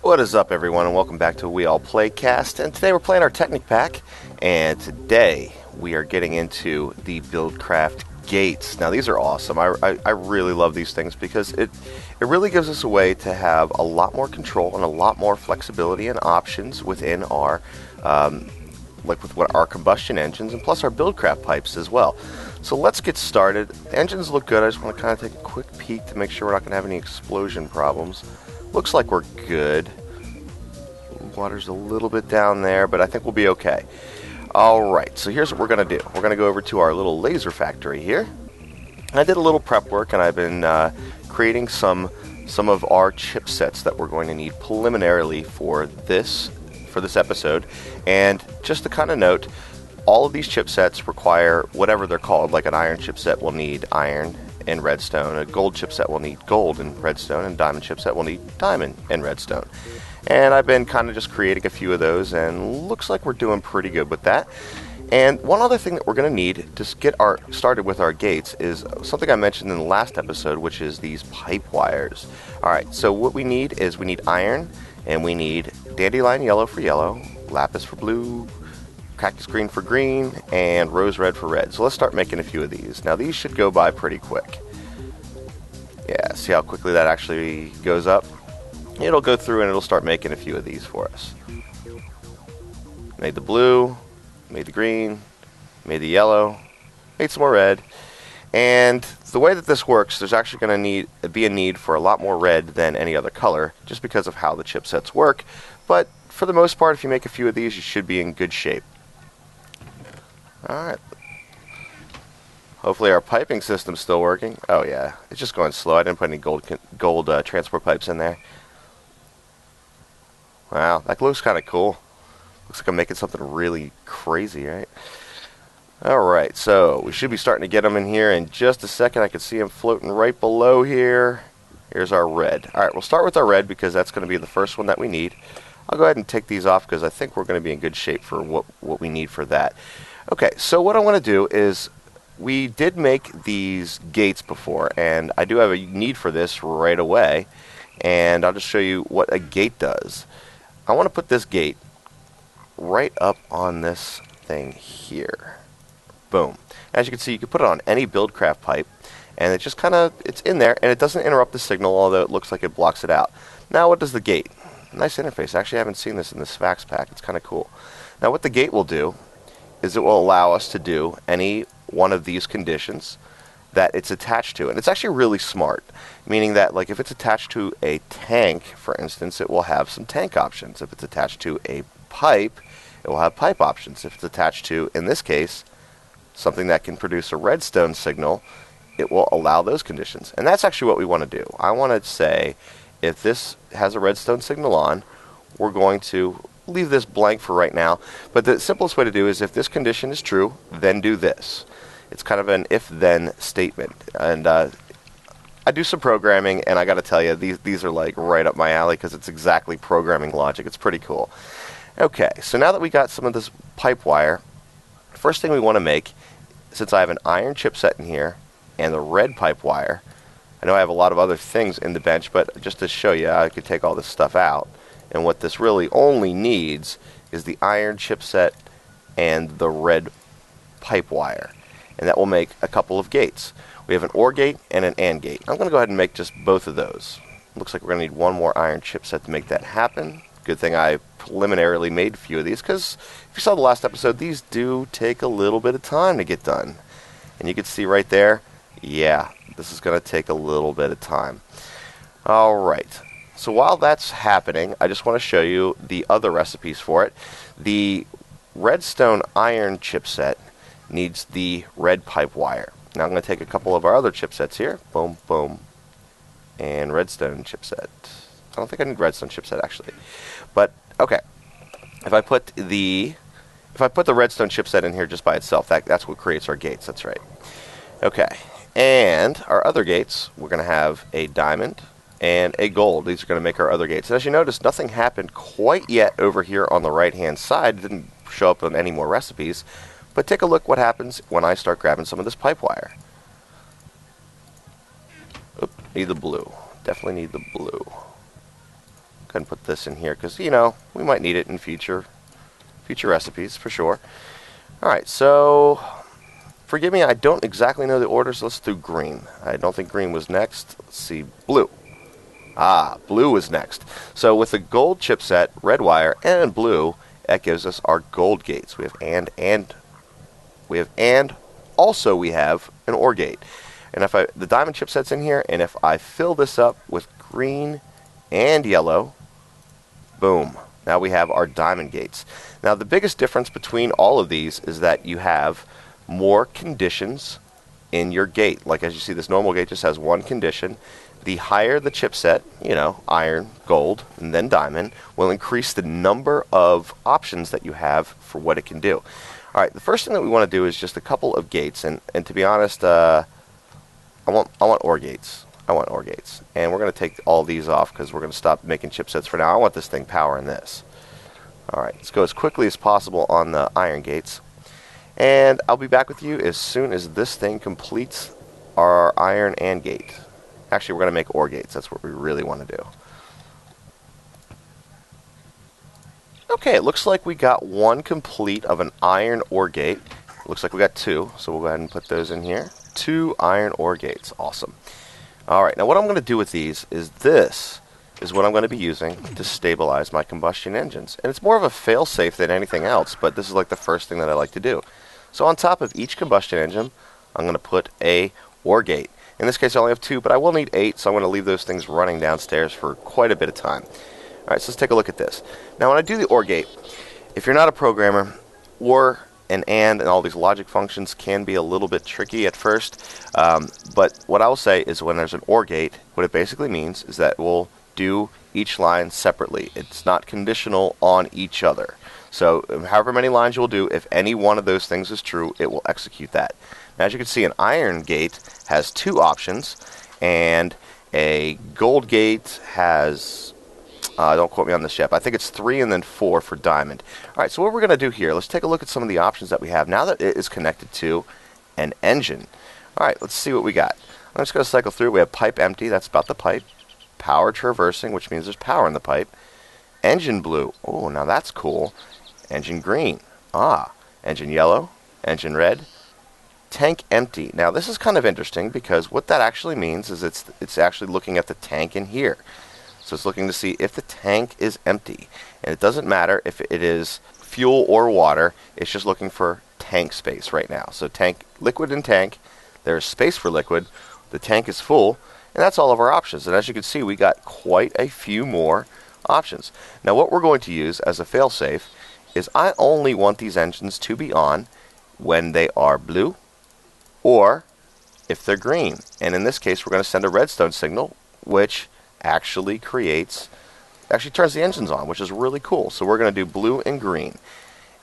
What is up, everyone, and welcome back to WeAllPlayCast. And today we're playing our Technic pack, and today we are getting into the Buildcraft gates. Now, these are awesome. I really love these things because it really gives us a way to have a lot more control and a lot more flexibility and options within our like with what our combustion engines and plus our Buildcraft pipes as well. So let's get started. The engines look good. I just want to kind of take a quick peek to make sure we're not going to have any explosion problems. Looks like we're good. Water's a little bit down there, but I think we'll be okay. Alright, so here's what we're going to do. We're going to go over to our little laser factory here. I did a little prep work, and I've been creating some of our chipsets that we're going to need preliminarily for this episode. And just to kind of note, all of these chipsets require whatever they're called. Like an iron chipset will need iron and redstone, a gold chipset will need gold and redstone, and diamond chipset will need diamond and redstone. And I've been kind of just creating a few of those, and looks like we're doing pretty good with that. And one other thing that we're going to need to get started with our gates is something I mentioned in the last episode, which is these pipe wires. Alright, so what we need is we need iron, and we need dandelion yellow for yellow, lapis for blue, cactus green for green, and rose red for red. So let's start making a few of these. Now these should go by pretty quick. Yeah, see how quickly that actually goes up? It'll go through and it'll start making a few of these for us. Made the blue, made the green, made the yellow, made some more red. And the way that this works, there's actually going to be a need for a lot more red than any other color, just because of how the chipsets work. But for the most part, if you make a few of these, you should be in good shape. Alright. Hopefully our piping system's still working. Oh yeah, it's just going slow. I didn't put any gold transport pipes in there. Wow, that looks kind of cool. Looks like I'm making something really crazy, right? Alright, so we should be starting to get them in here in just a second. I can see them floating right below here. Here's our red. Alright, we'll start with our red because that's going to be the first one that we need. I'll go ahead and take these off because I think we're going to be in good shape for what we need for that. Okay, so what I want to do is, we did make these gates before, and I do have a need for this right away, and I'll just show you what a gate does. I want to put this gate right up on this thing here. Boom. As you can see, you can put it on any Buildcraft pipe, and it just kind of, it's in there, and it doesn't interrupt the signal, although it looks like it blocks it out. Now what does the gate? Nice interface. Actually, I haven't seen this in this fax pack. It's kind of cool. Now what the gate will do is it will allow us to do any one of these conditions that it's attached to. And it's actually really smart, meaning that like if it's attached to a tank, for instance, it will have some tank options. If it's attached to a pipe, it will have pipe options. If it's attached to, in this case, something that can produce a redstone signal, it will allow those conditions. And that's actually what we want to do. I want to say, if this has a redstone signal on, we're going to leave this blank for right now. But the simplest way to do is if this condition is true, then do this. It's kind of an if-then statement. And I do some programming, and I got to tell you, these are like right up my alley because it's exactly programming logic. It's pretty cool. Okay, so now that we got some of this pipe wire, first thing we want to make, since I have an iron chipset in here and the red pipe wire, I know I have a lot of other things in the bench, but just to show you, I could take all this stuff out. And what this really only needs is the iron chipset and the red pipe wire. And that will make a couple of gates. We have an OR gate and an AND gate. I'm going to go ahead and make just both of those. Looks like we're going to need one more iron chipset to make that happen. Good thing I preliminarily made a few of these, because if you saw the last episode, these do take a little bit of time to get done. And you can see right there, yeah, this is going to take a little bit of time. Alright, so while that's happening, I just want to show you the other recipes for it. The redstone iron chipset needs the red pipe wire. Now I'm going to take a couple of our other chipsets here. Boom, boom. And redstone chipset. I don't think I need redstone chipset actually. But okay. If I put the redstone chipset in here just by itself, that's what creates our gates. That's right. Okay. And our other gates, we're going to have a diamond and a gold. These are going to make our other gates. And as you notice, nothing happened quite yet over here on the right-hand side. It didn't show up on any more recipes. But take a look what happens when I start grabbing some of this pipe wire. Oop, need the blue. Definitely need the blue. Go ahead and put this in here because, you know, we might need it in future recipes for sure. Alright, so forgive me, I don't exactly know the order, so let's do green. I don't think green was next. Let's see, blue. Ah, blue is next. So with the gold chipset, red wire, and blue, that gives us our gold gates. We have and also we have an OR gate. And if the diamond chipset's in here, and if I fill this up with green and yellow, boom. Now we have our diamond gates. Now the biggest difference between all of these is that you have more conditions in your gate. Like as you see, this normal gate just has one condition. The higher the chipset, you know, iron, gold, and then diamond, will increase the number of options that you have for what it can do. Alright, the first thing that we want to do is just a couple of gates, and to be honest, I want OR gates. I want OR gates. And we're going to take all these off because we're going to stop making chipsets for now. I want this thing powering this. Alright, let's go as quickly as possible on the iron gates. And I'll be back with you as soon as this thing completes our iron and gate. Actually, we're going to make OR gates. That's what we really want to do. Okay, it looks like we got one complete of an iron OR gate. Looks like we got two, so we'll go ahead and put those in here. 2 iron OR gates. Awesome. Alright, now what I'm going to do with these is this is what I'm going to be using to stabilize my combustion engines. And it's more of a fail-safe than anything else, but this is like the first thing that I like to do. So on top of each combustion engine, I'm going to put a OR gate. In this case, I only have 2, but I will need 8, so I'm going to leave those things running downstairs for quite a bit of time. Alright, so let's take a look at this. Now when I do the OR gate, if you're not a programmer, OR and all these logic functions can be a little bit tricky at first, but what I will say is when there's an OR gate, what it basically means is that we'll do each line separately. It's not conditional on each other. So however many lines you'll do, if any one of those things is true, it will execute that. Now as you can see, an iron gate has 2 options, and a gold gate has, don't quote me on this yet, I think it's 3 and then 4 for diamond. Alright, so what we're going to do here, let's take a look at some of the options that we have now that it is connected to an engine. Alright, let's see what we got. I'm just going to cycle through. We have pipe empty, that's about the pipe. Power traversing, which means there's power in the pipe. Engine blue, oh, now that's cool. Engine green, engine yellow, engine red. Tank empty. Now this is kind of interesting because what that actually means is it's actually looking at the tank in here. So it's looking to see if the tank is empty. And it doesn't matter if it is fuel or water, it's just looking for tank space right now. So tank, liquid and tank, there's space for liquid, the tank is full, and that's all of our options. And as you can see, we got quite a few more options. Now what we're going to use as a failsafe is I only want these engines to be on when they are blue or if they're green. And in this case, we're going to send a redstone signal, which actually turns the engines on, which is really cool. So we're going to do blue and green.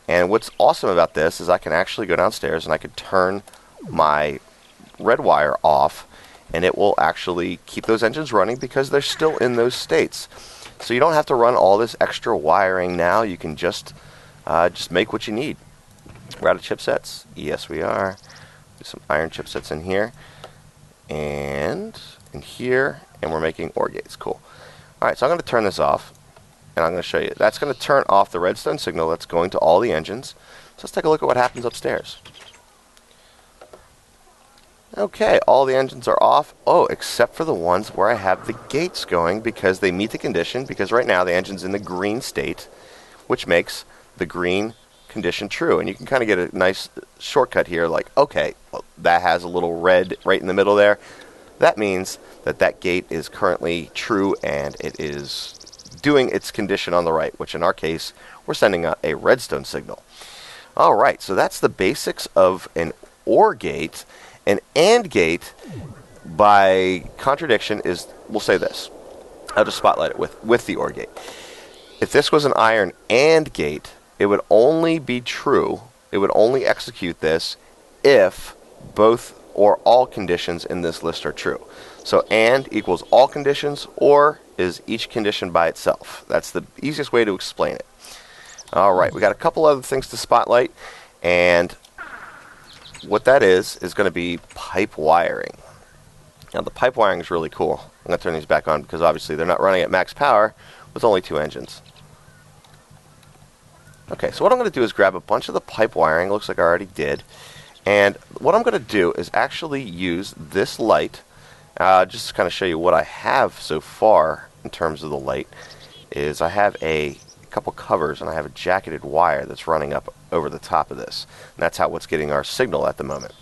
And what's awesome about this is I can actually go downstairs and I can turn my red wire off, and it will actually keep those engines running because they're still in those states. So you don't have to run all this extra wiring now. You can just make what you need. We're out of chipsets. Yes, we are. There's some iron chipsets in here and in here, and we're making OR gates. Cool. Alright, so I'm going to turn this off, and I'm going to show you. That's going to turn off the redstone signal that's going to all the engines. So let's take a look at what happens upstairs. Okay, all the engines are off. Oh, except for the ones where I have the gates going because they meet the condition, because right now the engine's in the green state, which makes the green condition true. And you can kind of get a nice shortcut here, like, okay, well, that has a little red right in the middle there. That means that that gate is currently true and it is doing its condition on the right, which in our case, we're sending a redstone signal. Alright, so that's the basics of an OR gate. An AND gate, by contradiction, is, we'll say this. I'll just spotlight it with the OR gate. If this was an iron AND gate, it would only be true, it would only execute this if both or all conditions in this list are true. So AND equals all conditions, or is each condition by itself. That's the easiest way to explain it. Alright, we got a couple other things to spotlight, and what that is going to be pipe wiring. Now the pipe wiring is really cool. I'm going to turn these back on because obviously they're not running at max power with only 2 engines. Okay, so what I'm going to do is grab a bunch of the pipe wiring. Looks like I already did. And what I'm going to do is actually use this light, just to kind of show you what I have so far in terms of the light, is I have a couple covers and I have a jacketed wire that's running up over the top of this. And that's what's getting our signal at the moment.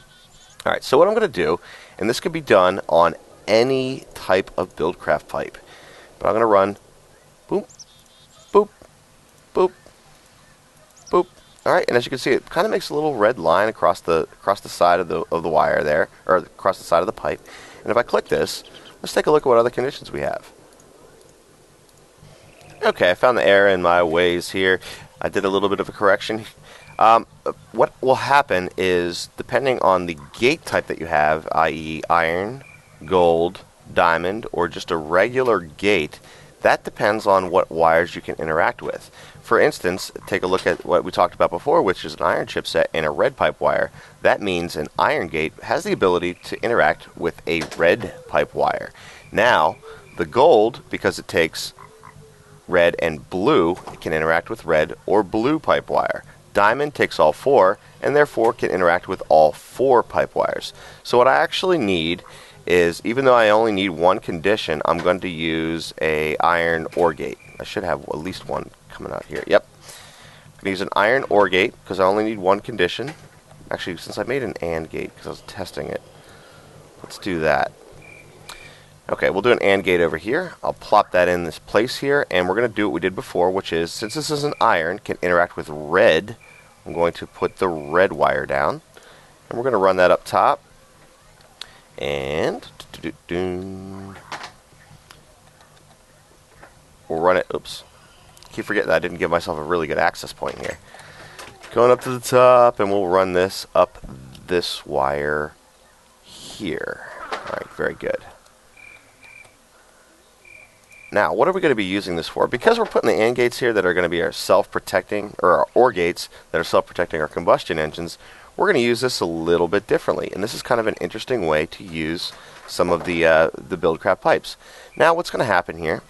Alright, so what I'm going to do, and this can be done on any type of Buildcraft pipe, but I'm going to run boop, boop, boop, boop. Alright, and as you can see, it kind of makes a little red line across the side of the wire there, or across the side of the pipe. And if I click this, let's take a look at what other conditions we have. Okay, I found the error in my ways here. I did a little bit of a correction. What will happen is, depending on the gate type that you have, i.e. iron, gold, diamond, or just a regular gate, that depends on what wires you can interact with. For instance, take a look at what we talked about before, which is an iron chipset and a red pipe wire. That means an iron gate has the ability to interact with a red pipe wire. Now, the gold, because it takes red and blue, it can interact with red or blue pipe wire. Diamond takes all 4, and therefore can interact with all 4 pipe wires. So what I actually need is, even though I only need 1 condition, I'm going to use a iron OR gate. I should have at least one coming out here. Yep. I'm going to use an iron OR gate because I only need 1 condition. Actually, since I made an AND gate because I was testing it, let's do that. Okay, we'll do an AND gate over here. I'll plop that in this place here, and we're going to do what we did before, which is, since this is an iron, can interact with red, I'm going to put the red wire down, and we're going to run that up top, and we'll run it, oops, keep forgetting that I didn't give myself a really good access point here. Going up to the top, and we'll run this up this wire here. Alright, very good. Now, what are we going to be using this for? Because we're putting the AND gates here that are going to be our self-protecting, or our OR gates that are self-protecting our combustion engines, we're going to use this a little bit differently. And this is kind of an interesting way to use some of the Buildcraft pipes. Now, what's going to happen here,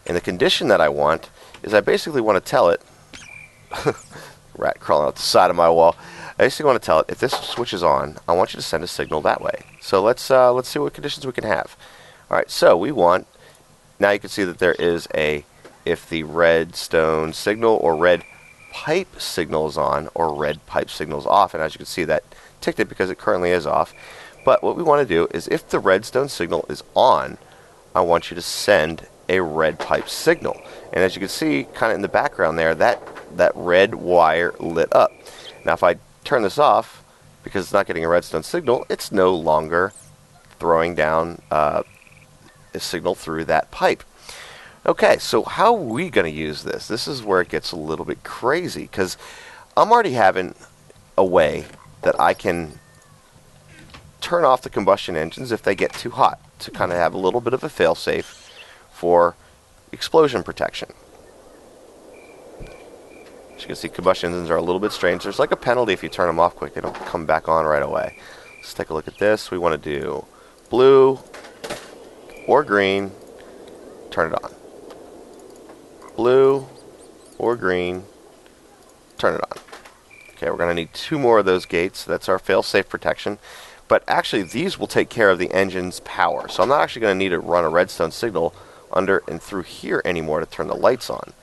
and the condition that I want, is I basically want to tell it, rat crawling out the side of my wall, I basically want to tell it, if this switch is on, I want you to send a signal that way. So let's see what conditions we can have. Alright, so we want, now you can see that there is a, if the redstone signal or red pipe signal is on, or red pipe signal is off, and as you can see that ticked it because it currently is off. But what we want to do is, if the redstone signal is on, I want you to send a red pipe signal. And as you can see, kind of in the background there, that red wire lit up. Now if I turn this off, because it's not getting a redstone signal, it's no longer throwing down a signal through that pipe. Okay, so how are we going to use this? This is where it gets a little bit crazy, because I'm already having a way that I can turn off the combustion engines if they get too hot, to kind of have a little bit of a fail-safe for explosion protection. As you can see, combustion engines are a little bit strange. There's like a penalty if you turn them off quick. They don't come back on right away. Let's take a look at this. We want to do blue or green, turn it on. Blue or green, turn it on. Okay, we're going to need 2 more of those gates. That's our fail-safe protection. But actually, these will take care of the engine's power. So I'm not actually going to need to run a redstone signal under and through here anymore to turn the lights on.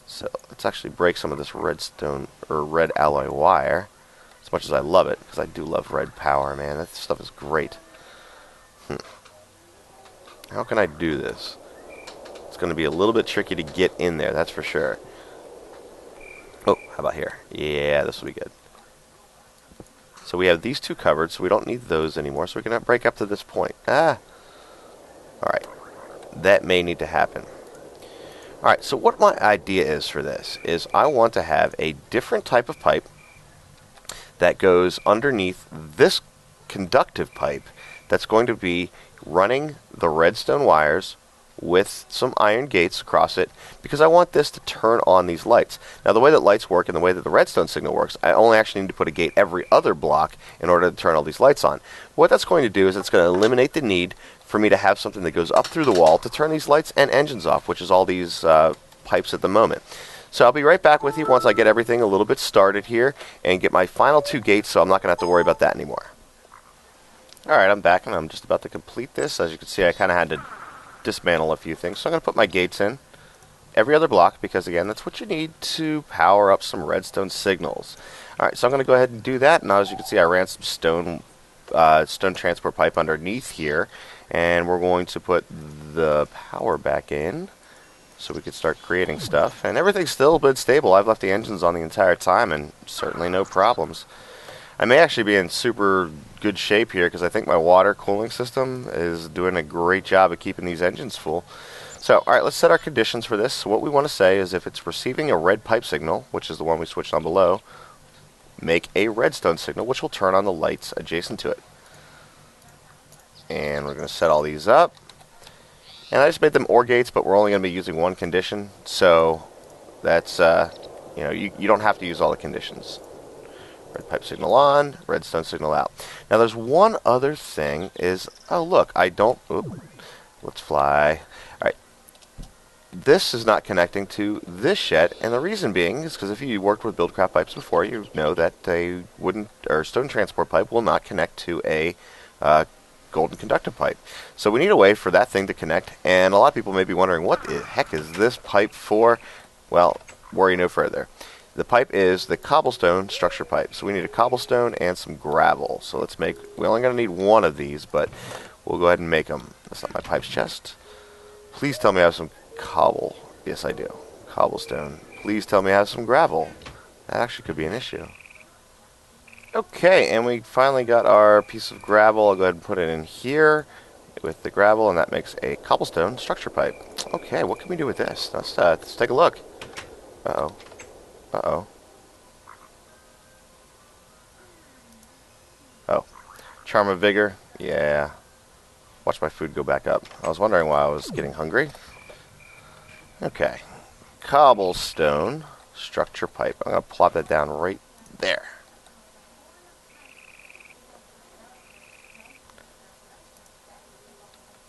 So let's actually break some of this redstone or red alloy wire, as much as I love it, because I do love red power, man. That stuff is great. How can I do this? It's going to be a little bit tricky to get in there, that's for sure. Oh, how about here? Yeah, this will be good. So we have these 2 covered, so we don't need those anymore, so we can break up to this point. Alright. That may need to happen. Alright, so what my idea is for this is I want to have a different type of pipe that goes underneath this conductive pipe that's going to be running the redstone wires with some iron gates across it, because I want this to turn on these lights. Now the way that lights work and the way that the redstone signal works, I only actually need to put a gate every other block in order to turn all these lights on. What that's going to do is it's going to eliminate the need for me to have something that goes up through the wall to turn these lights and engines off, which is all these pipes at the moment. So I'll be right back with you once I get everything a little bit started here and get my final 2 gates, so I'm not going to have to worry about that anymore. Alright, I'm back and I'm just about to complete this. As you can see, I kind of had to dismantle a few things. So I'm going to put my gates in every other block because, again, that's what you need to power up some redstone signals. Alright, so I'm going to go ahead and do that. Now, as you can see, I ran some stone transport pipe underneath here, and we're going to put the power back in so we could start creating stuff. And everything's still a bit stable. I've left the engines on the entire time and certainly no problems. I may actually be in super good shape here because I think my water cooling system is doing a great job of keeping these engines full. So, alright, let's set our conditions for this. So what we want to say is if it's receiving a red pipe signal, which is the one we switched on below, make a redstone signal, which will turn on the lights adjacent to it. And we're going to set all these up. And I just made them OR gates, but we're only going to be using one condition. So that's, you know, you don't have to use all the conditions. Red pipe signal on, redstone signal out. Now there's one other thing is, oh look, let's fly. Alright, this is not connecting to this shed, and the reason being is because if you worked with Buildcraft pipes before, you know that a wooden or stone transport pipe will not connect to a golden conductive pipe. So we need a way for that thing to connect, and a lot of people may be wondering, what the heck is this pipe for? Well, worry no further. The pipe is the cobblestone structure pipe. So we need a cobblestone and some gravel. So let's make, we're only going to need one of these, but we'll go ahead and make them. That's not my pipes chest. Please tell me I have some cobble. Yes, I do. Cobblestone. Please tell me I have some gravel. That actually could be an issue. Okay, and we finally got our piece of gravel. I'll go ahead and put it in here with the gravel, and that makes a cobblestone structure pipe. Okay, what can we do with this? Let's take a look. Uh-oh. Uh-oh. Oh. Charm of Vigor. Yeah. Watch my food go back up. I was wondering why I was getting hungry. Okay. Cobblestone structure pipe. I'm going to plop that down right there.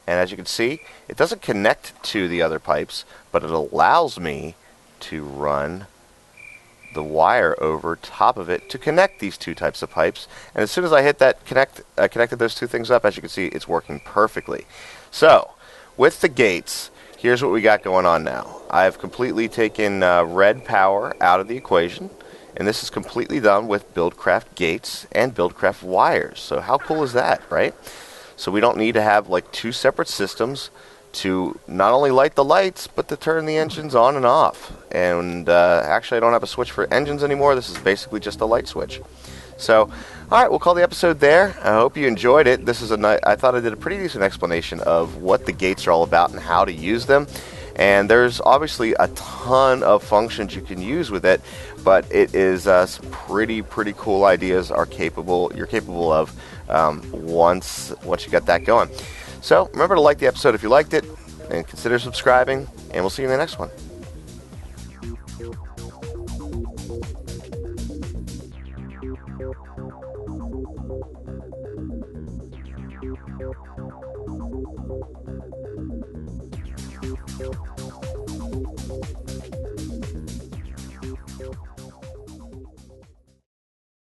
And as you can see, it doesn't connect to the other pipes, but it allows me to run the wire over top of it to connect these two types of pipes. And as soon as I hit that connected those two things up, as you can see, it's working perfectly. So, with the gates, here's what we got going on now. I've completely taken red power out of the equation, and this is completely done with Buildcraft gates and Buildcraft wires. So how cool is that, right? So we don't need to have like 2 separate systems to not only light the lights, but to turn the engines on and off. And actually I don't have a switch for engines anymore. This is basically just a light switch. So, alright, we'll call the episode there. I hope you enjoyed it. This is I thought I did a pretty decent explanation of what the gates are all about and how to use them. And there's obviously a ton of functions you can use with it, but it is some pretty cool ideas you're capable of once you get that going. So remember to like the episode if you liked it, and consider subscribing, and we'll see you in the next one.